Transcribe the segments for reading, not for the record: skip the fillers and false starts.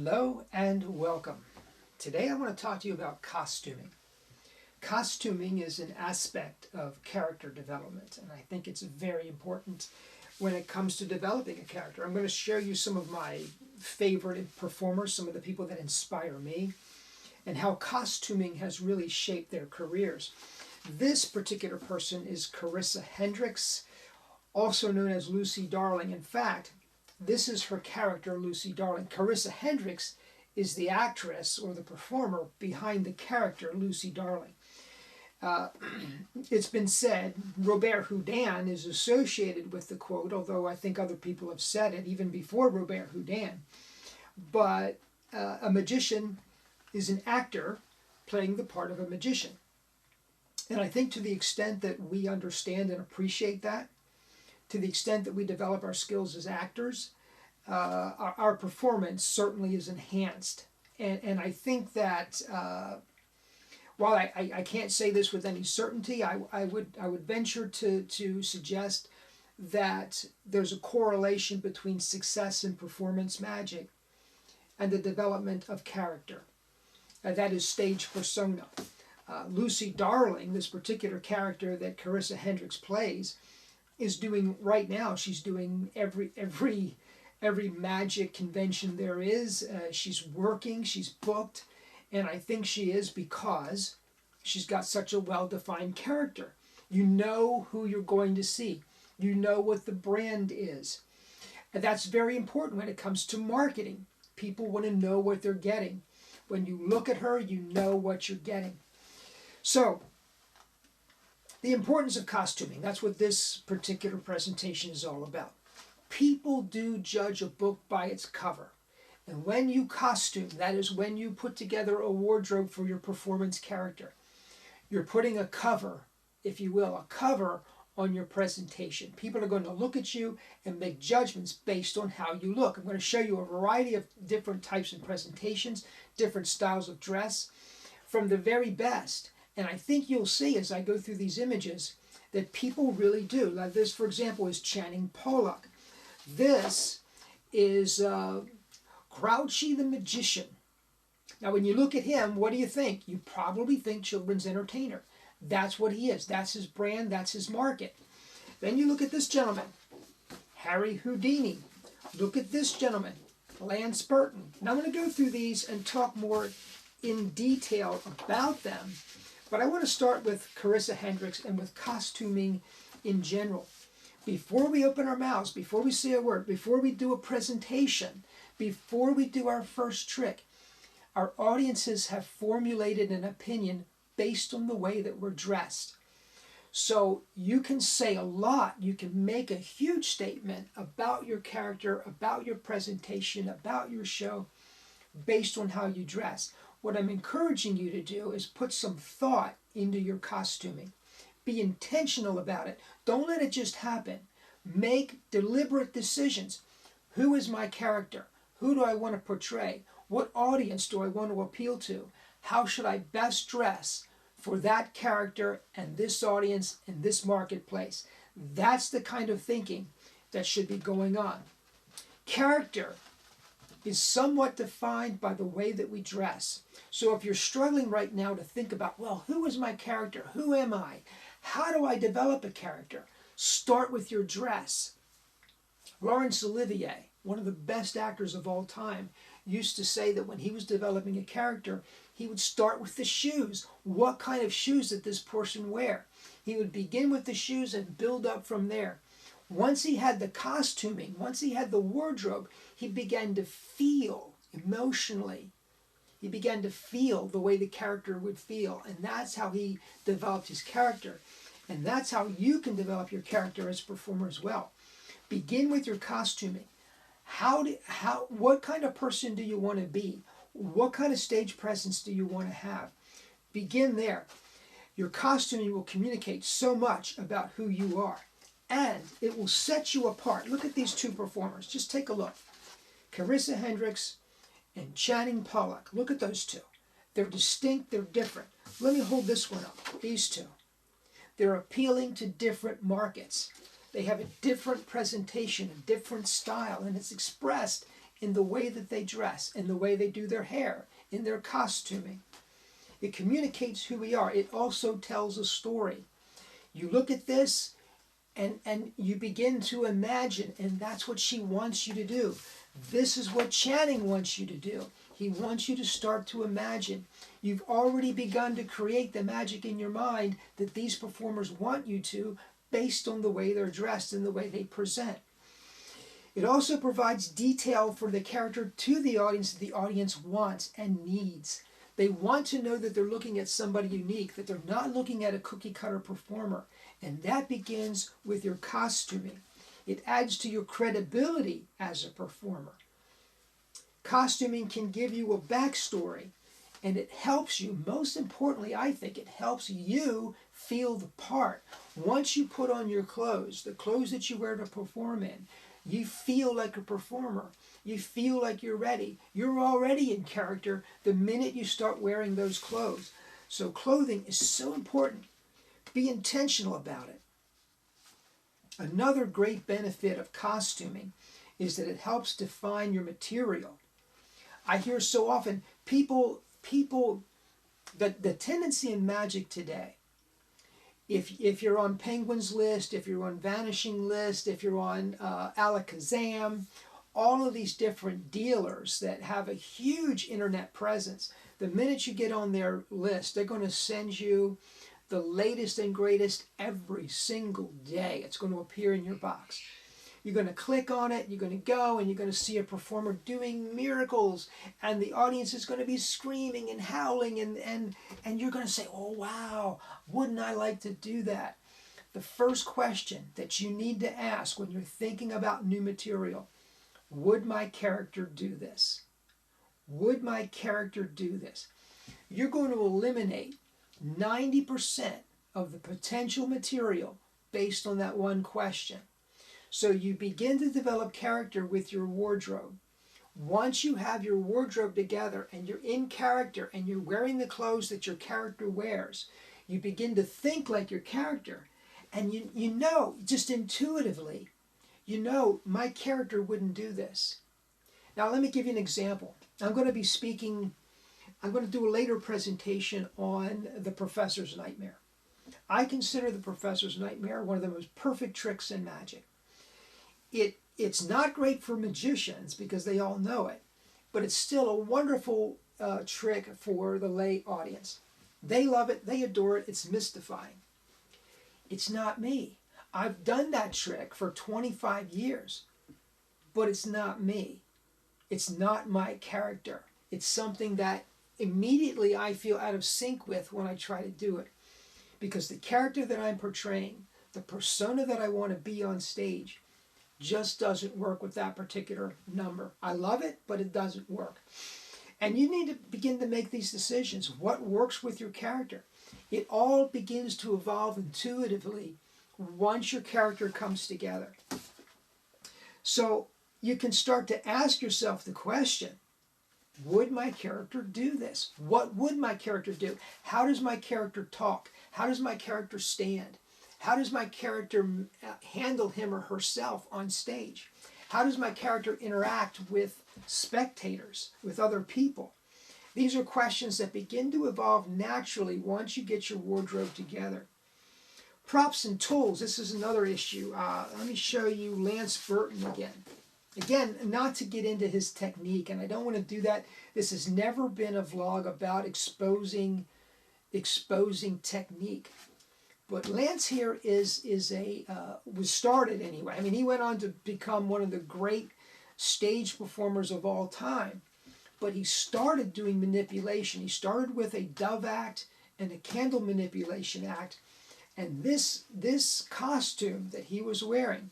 Hello and welcome. Today I want to talk to you about costuming. Costuming is an aspect of character development, and I think it's very important when it comes to developing a character. I'm going to share you some of my favorite performers, some of the people that inspire me, and how costuming has really shaped their careers. This particular person is Carisa Hendrix, also known as Lucy Darling. In fact, this is her character, Lucy Darling. Carisa Hendrix is the actress or the performer behind the character, Lucy Darling. It's been said, Robert Houdin is associated with the quote, although I think other people have said it even before Robert Houdin. But a magician is an actor playing the part of a magician. And I think to the extent that we understand and appreciate that, to the extent that we develop our skills as actors, our performance certainly is enhanced. And I think that while I can't say this with any certainty, I would venture to suggest that there's a correlation between success in performance magic and the development of character. That is stage persona. Lucy Darling, this particular character that Carisa Hendrix plays, is doing right now. She's doing every magic convention there is. She's working, she's booked, and I think she is because she's got such a well-defined character. You know who you're going to see. You know what the brand is. And that's very important when it comes to marketing. People want to know what they're getting. When you look at her, you know what you're getting. So, the importance of costuming, that's what this particular presentation is all about. People do judge a book by its cover. And when you costume, that is when you put together a wardrobe for your performance character. You're putting a cover, if you will, a cover on your presentation. People are going to look at you and make judgments based on how you look. I'm going to show you a variety of different types of presentations, different styles of dress, from the very best. And I think you'll see as I go through these images that people really do. Like this, for example, is Channing Pollock. This is Crouchie the Magician. Now, when you look at him, what do you think? You probably think children's entertainer. That's what he is. That's his brand. That's his market. Then you look at this gentleman, Harry Houdini. Look at this gentleman, Lance Burton. Now, I'm going to go through these and talk more in detail about them. But I want to start with Carisa Hendrix and with costuming in general. Before we open our mouths, before we say a word, before we do a presentation, before we do our first trick, our audiences have formulated an opinion based on the way that we're dressed. So you can say a lot, you can make a huge statement about your character, about your presentation, about your show, based on how you dress. What I'm encouraging you to do is put some thought into your costuming. Be intentional about it. Don't let it just happen. Make deliberate decisions. Who is my character? Who do I want to portray? What audience do I want to appeal to? How should I best dress for that character and this audience and this marketplace? That's the kind of thinking that should be going on. Character is somewhat defined by the way that we dress. So if you're struggling right now to think about, well, who is my character? Who am I? How do I develop a character? Start with your dress. Laurence Olivier, one of the best actors of all time, used to say that when he was developing a character, he would start with the shoes. What kind of shoes did this person wear? He would begin with the shoes and build up from there. Once he had the costuming, once he had the wardrobe, he began to feel emotionally. He began to feel the way the character would feel. And that's how he developed his character. And that's how you can develop your character as a performer as well. Begin with your costuming. What kind of person do you want to be? What kind of stage presence do you want to have? Begin there. Your costuming will communicate so much about who you are. And it will set you apart. Look at these two performers. Just take a look. Carisa Hendrix and Channing Pollock. Look at those two. They're distinct. They're different. Let me hold this one up. These two. They're appealing to different markets. They have a different presentation, a different style, and it's expressed in the way that they dress, in the way they do their hair, in their costuming. It communicates who we are. It also tells a story. You look at this and you begin to imagine, and that's what she wants you to do. This is what Channing wants you to do. He wants you to start to imagine. You've already begun to create the magic in your mind that these performers want you to, based on the way they're dressed and the way they present. It also provides detail for the character to the audience that the audience wants and needs. They want to know that they're looking at somebody unique, that they're not looking at a cookie-cutter performer. And that begins with your costuming. It adds to your credibility as a performer. Costuming can give you a backstory, and it helps you, most importantly, I think, it helps you feel the part. Once you put on your clothes, the clothes that you wear to perform in, you feel like a performer. You feel like you're ready. You're already in character the minute you start wearing those clothes. So clothing is so important. Be intentional about it. Another great benefit of costuming is that it helps define your material. I hear so often people, the tendency in magic today, if you're on Penguin's List, if you're on Vanishing List, if you're on Alakazam, all of these different dealers that have a huge internet presence, the minute you get on their list, they're going to send you the latest and greatest every single day. It's going to appear in your box. You're going to click on it, you're going to go, and you're going to see a performer doing miracles, and the audience is going to be screaming and howling, and you're going to say, oh wow, wouldn't I like to do that? The first question that you need to ask when you're thinking about new material, would my character do this? Would my character do this? You're going to eliminate 90% of the potential material based on that one question. So you begin to develop character with your wardrobe. Once you have your wardrobe together and you're in character and you're wearing the clothes that your character wears, you begin to think like your character. And you know, just intuitively, you know, my character wouldn't do this. Now let me give you an example. I'm going to do a later presentation on the Professor's Nightmare. I consider the Professor's Nightmare one of the most perfect tricks in magic. It's not great for magicians because they all know it, but it's still a wonderful trick for the lay audience. They love it, they adore it, it's mystifying. It's not me. I've done that trick for 25 years, but it's not me. It's not my character. It's something that immediately I feel out of sync with when I try to do it. Because the character that I'm portraying, the persona that I want to be on stage, just doesn't work with that particular number. I love it, but it doesn't work. And you need to begin to make these decisions. What works with your character? It all begins to evolve intuitively once your character comes together. So you can start to ask yourself the question, would my character do this? What would my character do? How does my character talk? How does my character stand? How does my character handle him or herself on stage? How does my character interact with spectators, with other people? These are questions that begin to evolve naturally once you get your wardrobe together. Props and tools, this is another issue. Let me show you Lance Burton again. Again, not to get into his technique, and I don't want to do that. This has never been a vlog about exposing technique. But Lance here was started anyway. I mean, he went on to become one of the great stage performers of all time. But he started doing manipulation. He started with a dove act and a candle manipulation act. And this costume that he was wearing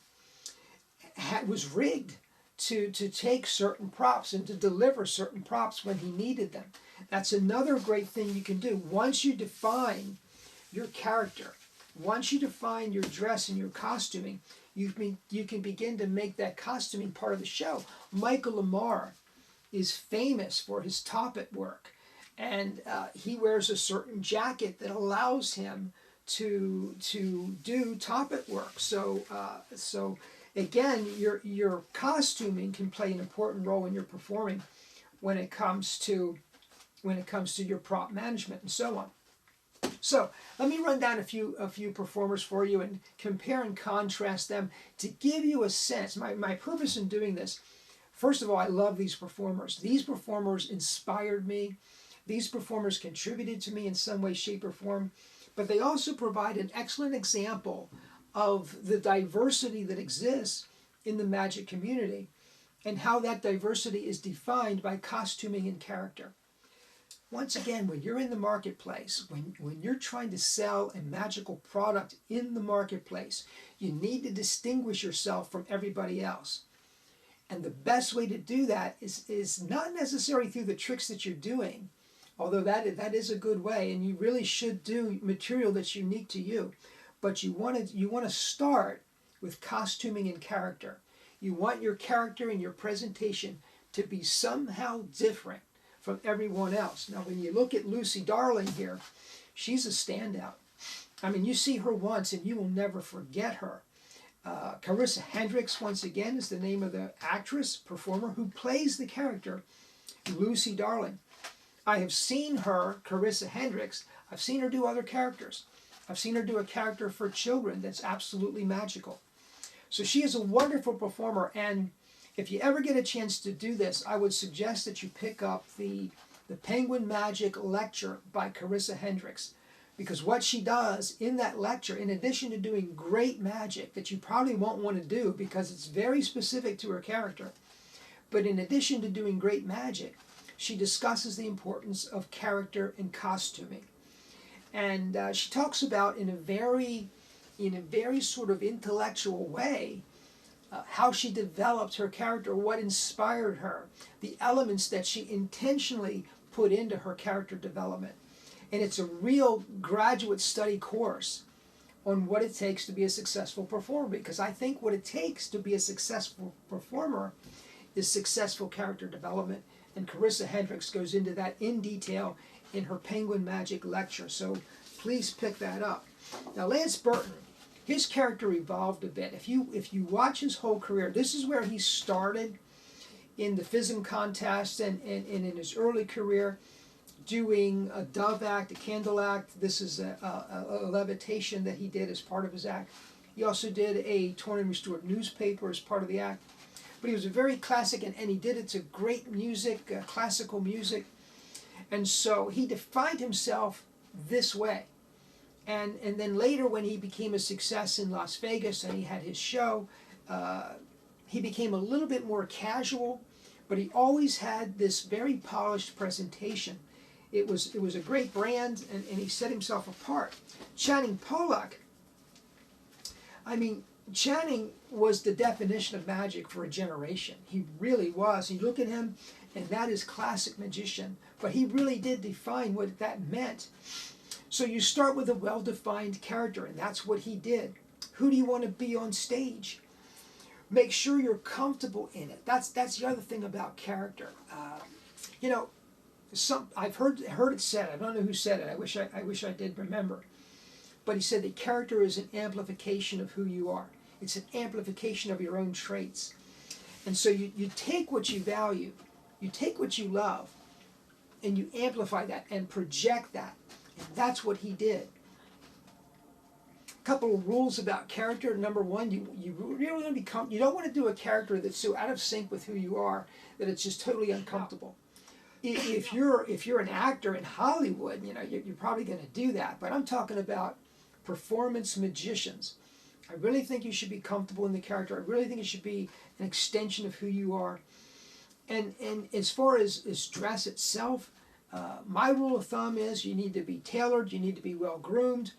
was rigged to take certain props and to deliver certain props when he needed them. That's another great thing you can do. Once you define your character, once you define your dress and your costuming, you can begin to make that costuming part of the show. Michael Lamar is famous for his top-it work, and he wears a certain jacket that allows him to do top-it work. So Again, your costuming can play an important role in your performing when it comes to your prop management and so on. So let me run down a few performers for you and compare and contrast them to give you a sense. My purpose in doing this, first of all, I love these performers. These performers inspired me. These performers contributed to me in some way, shape, or form. But they also provide an excellent example of the diversity that exists in the magic community and how that diversity is defined by costuming and character. Once again, when you're in the marketplace, when you're trying to sell a magical product in the marketplace, you need to distinguish yourself from everybody else. And the best way to do that is not necessarily through the tricks that you're doing, although that is a good way, and you really should do material that's unique to you. But you want to start with costuming and character. You want your character and your presentation to be somehow different from everyone else. Now, when you look at Lucy Darling here, she's a standout. I mean, you see her once and you will never forget her. Carisa Hendrix, once again, is the name of the actress, performer, who plays the character Lucy Darling. I have seen her, Carisa Hendrix, I've seen her do other characters. I've seen her do a character for children that's absolutely magical. So she is a wonderful performer, and if you ever get a chance to do this, I would suggest that you pick up the Penguin Magic lecture by Carisa Hendrix. Because what she does in that lecture, in addition to doing great magic that you probably won't want to do because it's very specific to her character, but in addition to doing great magic, she discusses the importance of character and costuming. And she talks about in a very sort of intellectual way how she developed her character, what inspired her, the elements that she intentionally put into her character development. And it's a real graduate study course on what it takes to be a successful performer, because I think what it takes to be a successful performer is successful character development. And Carisa Hendrix goes into that in detail in her Penguin Magic lecture. So please pick that up. Now, Lance Burton, his character evolved a bit. If you watch his whole career, this is where he started in the FISM contest and in his early career, doing a dove act, a candle act. This is a levitation that he did as part of his act. He also did a torn and restored newspaper as part of the act. But he was a very classic, and he did it to great music, classical music. And so he defined himself this way. And then later, when he became a success in Las Vegas and he had his show, he became a little bit more casual, but he always had this very polished presentation. It was a great brand, and he set himself apart. Channing Pollock, I mean, Channing was the definition of magic for a generation. He really was. You look at him, and that is classic magician. But he really did define what that meant. So you start with a well-defined character, and that's what he did. Who do you want to be on stage? Make sure you're comfortable in it. That's the other thing about character. I've heard it said. I don't know who said it. I wish I did remember. But he said that character is an amplification of who you are. It's an amplification of your own traits. And so you take what you value, you take what you love, and you amplify that and project that. And that's what he did. A couple of rules about character. Number one, you really want to you don't want to do a character that's so out of sync with who you are that it's just totally uncomfortable. If you're an actor in Hollywood, you're probably going to do that. But I'm talking about performance magicians. I really think you should be comfortable in the character. I really think it should be an extension of who you are. And as far as dress itself, my rule of thumb is you need to be tailored, you need to be well groomed,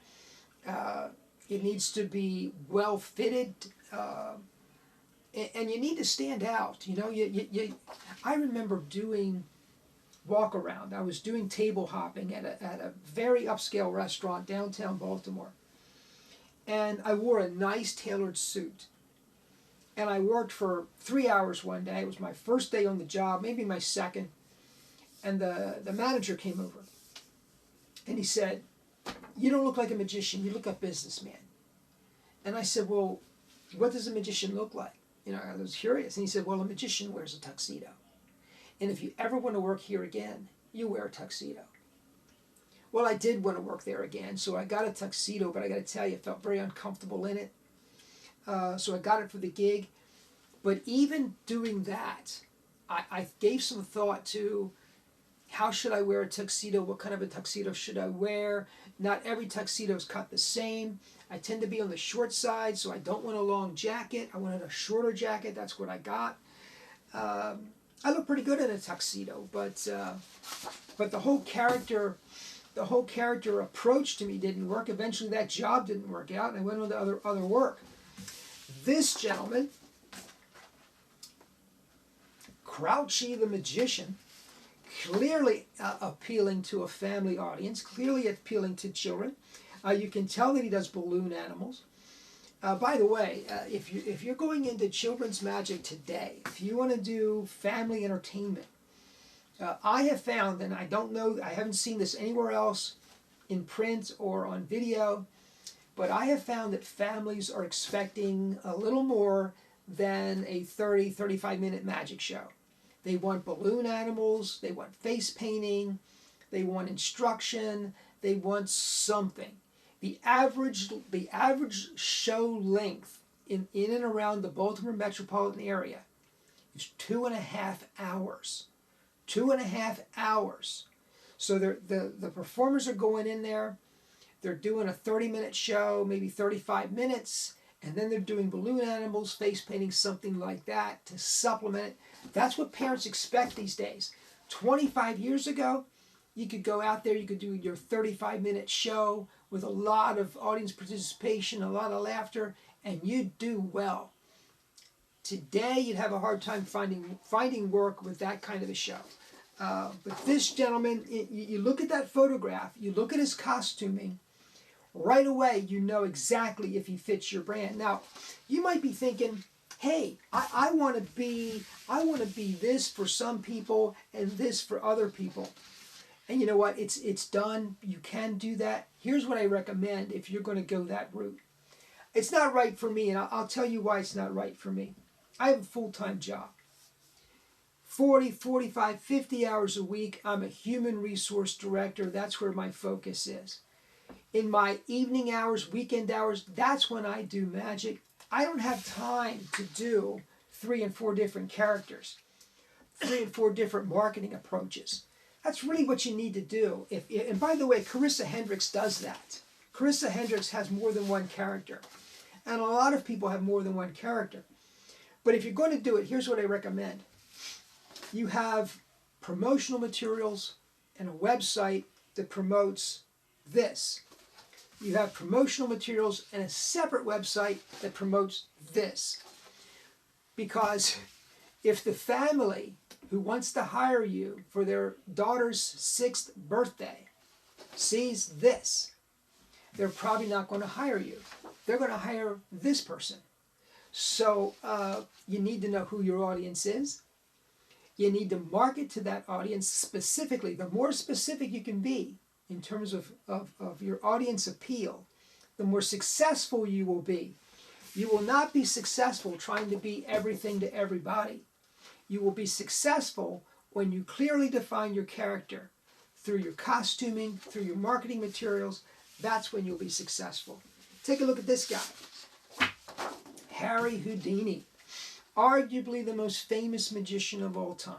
it needs to be well fitted, and you need to stand out. I remember doing walk around. I was doing table hopping at a very upscale restaurant downtown Baltimore. And I wore a nice tailored suit. And I worked for 3 hours one day. It was my first day on the job, maybe my second. And the manager came over. And he said, "You don't look like a magician. You look like a businessman." And I said, "Well, what does a magician look like? You know, I was curious. And he said, well, a magician wears a tuxedo. And if you ever want to work here again, you wear a tuxedo. Well, I did want to work there again, so I got a tuxedo, but I got to tell you, I felt very uncomfortable in it. So I got it for the gig. But even doing that, I gave some thought to how should I wear a tuxedo? What kind of a tuxedo should I wear? Not every tuxedo is cut the same. I tend to be on the short side, so I don't want a long jacket. I wanted a shorter jacket. That's what I got. I look pretty good in a tuxedo, but the whole character approach to me didn't work. Eventually, that job didn't work out, and I went on to other work. This gentleman, Crouchy the Magician, clearly appealing to a family audience, clearly appealing to children. You can tell that he does balloon animals. By the way, if you're going into children's magic today, if you want to do family entertainment, I have found, and I don't know, I haven't seen this anywhere else in print or on video, but I have found that families are expecting a little more than a 30, 35-minute magic show. They want balloon animals, they want face painting, they want instruction, they want something. The average show length in and around the Baltimore metropolitan area is 2.5 hours. 2.5 hours. So the performers are going in there, they're doing a 30-minute show, maybe 35 minutes, and then they're doing balloon animals, face painting, something like that to supplement it. That's what parents expect these days. 25 years ago, you could go out there, you could do your 35-minute show with a lot of audience participation, a lot of laughter, and you'd do well. Today, you'd have a hard time finding work with that kind of a show. But this gentleman, you look at that photograph, you look at his costuming, right away you know exactly if he fits your brand. Now, you might be thinking, hey, I want to be this for some people and this for other people. And you know what? It's done. You can do that. Here's what I recommend if you're going to go that route. It's not right for me, and I'll tell you why it's not right for me. I have a full-time job. 40, 45, 50 hours a week. I'm a human resource director. That's where my focus is. In my evening hours, weekend hours, that's when I do magic. I don't have time to do 3 and 4 different characters, 3 and 4 different marketing approaches. That's really what you need to do. And by the way, Carisa Hendrix does that. Carisa Hendrix has more than one character. And a lot of people have more than one character. But if you're going to do it, here's what I recommend. You have promotional materials and a website that promotes this. You have promotional materials and a separate website that promotes this. Because if the family who wants to hire you for their daughter's 6th birthday sees this, they're probably not going to hire you. They're going to hire this person. So you need to know who your audience is. You need to market to that audience specifically. The more specific you can be in terms of your audience appeal, the more successful you will be. You will not be successful trying to be everything to everybody. You will be successful when you clearly define your character through your costuming, through your marketing materials. That's when you'll be successful. Take a look at this guy. Harry Houdini, arguably the most famous magician of all time.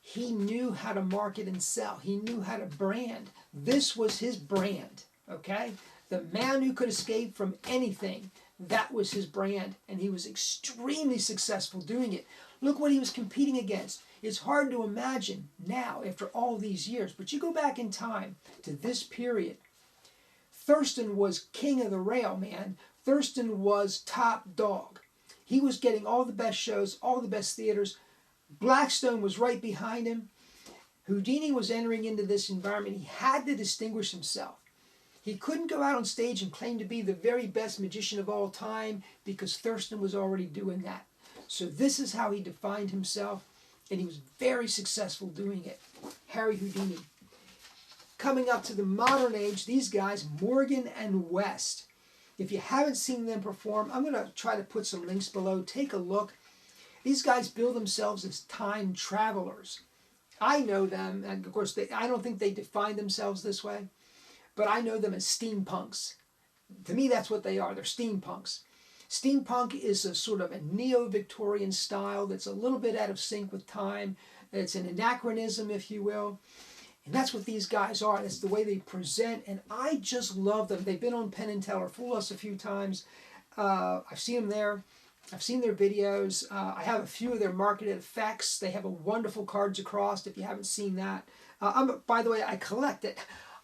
He knew how to market and sell. He knew how to brand. This was his brand, okay? The man who could escape from anything, that was his brand, and he was extremely successful doing it. Look what he was competing against. It's hard to imagine now, after all these years, but you go back in time to this period. Thurston was king of the rail, man. Thurston was top dog. He was getting all the best shows, all the best theaters. Blackstone was right behind him. Houdini was entering into this environment. He had to distinguish himself. He couldn't go out on stage and claim to be the very best magician of all time because Thurston was already doing that. So this is how he defined himself, and he was very successful doing it. Harry Houdini. Coming up to the modern age, these guys, Morgan and West. If you haven't seen them perform, I'm going to try to put some links below. Take a look. These guys bill themselves as time travelers. I know them, and of course, I don't think they define themselves this way, but I know them as steampunks. To me, that's what they are. They're steampunks. Steampunk is a sort of a neo-Victorian style that's a little bit out of sync with time. It's an anachronism, if you will. And that's what these guys are. That's the way they present. And I just love them. They've been on Penn and Teller Fool Us a few times. I've seen them there. I've seen their videos. I have a few of their marketed effects. They have a wonderful Cards Across if you haven't seen that. By the way, I collect it.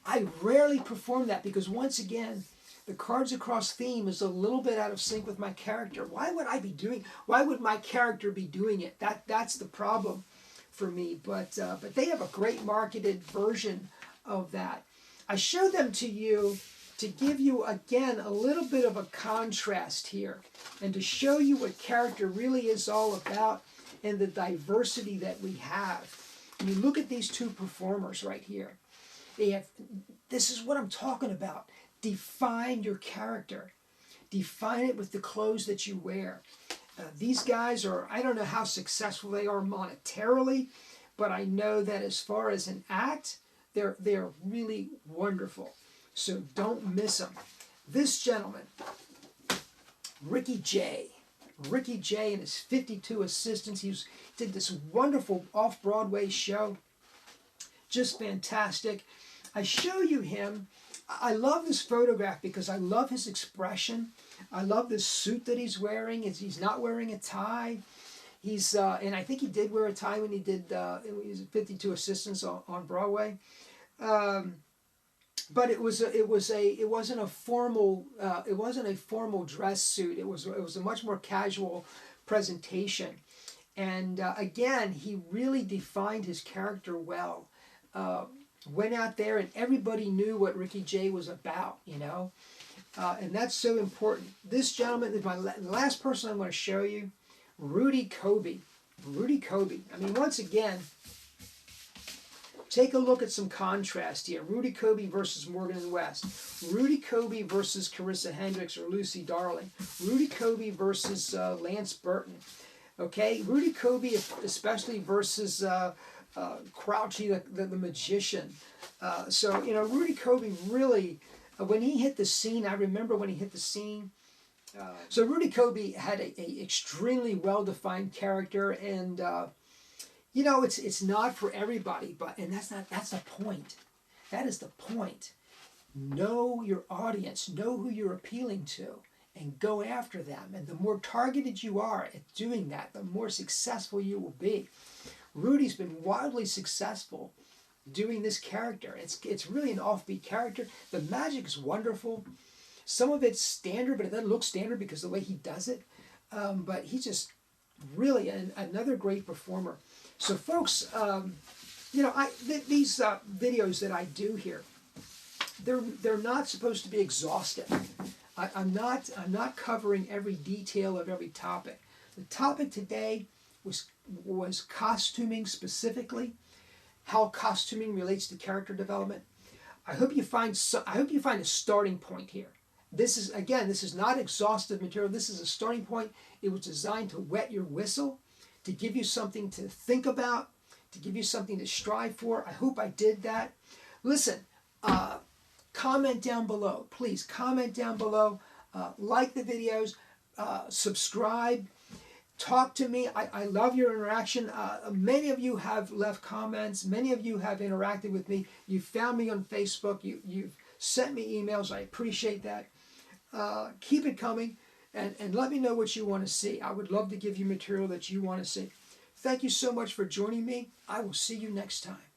I rarely perform that because once again, the Cards Across theme is a little bit out of sync with my character. Why would my character be doing it? That's the problem for me. But they have a great marketed version of that. I show them to you to give you, again, a little bit of a contrast here and to show you what character really is all about and the diversity that we have. And you look at these two performers right here. This is what I'm talking about. Define your character. Define it with the clothes that you wear. These guys are, I don't know how successful they are monetarily, but I know that as far as an act, they're really wonderful. So don't miss them. This gentleman, Ricky Jay and his 52 assistants, he did this wonderful off-Broadway show. Just fantastic. I show you him. I love this photograph because I love his expression. I love this suit that he's wearing. He's not wearing a tie. And I think he did wear a tie when he did his 52 assistants on Broadway. But it wasn't a formal dress suit. It was a much more casual presentation, and again, he really defined his character well. Went out there and everybody knew what Ricky Jay was about, you know, and that's so important. This gentleman is the last person I'm going to show you, Rudy Coby. Rudy Coby. I mean, once again, take a look at some contrast here. Rudy Coby versus Morgan and West. Rudy Coby versus Carisa Hendrix or Lucy Darling. Rudy Coby versus Lance Burton. Okay, Rudy Coby especially versus Crouchy the Magician. So, you know, Rudy Coby really, when he hit the scene, I remember when he hit the scene. So Rudy Coby had a extremely well-defined character, and you know, it's not for everybody, and that's the point. That is the point. Know your audience, know who you're appealing to, and go after them. And the more targeted you are at doing that, the more successful you will be. Rudy's been wildly successful doing this character. It's really an offbeat character. The magic is wonderful. Some of it's standard, but it doesn't look standard because of the way he does it. But he's just really another great performer. So, folks, you know, these videos that I do here, they're not supposed to be exhaustive. I'm not covering every detail of every topic. The topic today was costuming specifically, how costuming relates to character development. I hope you find a starting point here. This is not exhaustive material. This is a starting point. It was designed to wet your whistle, to give you something to think about, to give you something to strive for. I hope I did that. Listen, comment down below. Please comment down below. Like the videos. Subscribe. Talk to me. I love your interaction. Many of you have left comments. Many of you have interacted with me. You found me on Facebook. You've sent me emails. I appreciate that. Keep it coming, and let me know what you want to see. I would love to give you material that you want to see. Thank you so much for joining me. I will see you next time.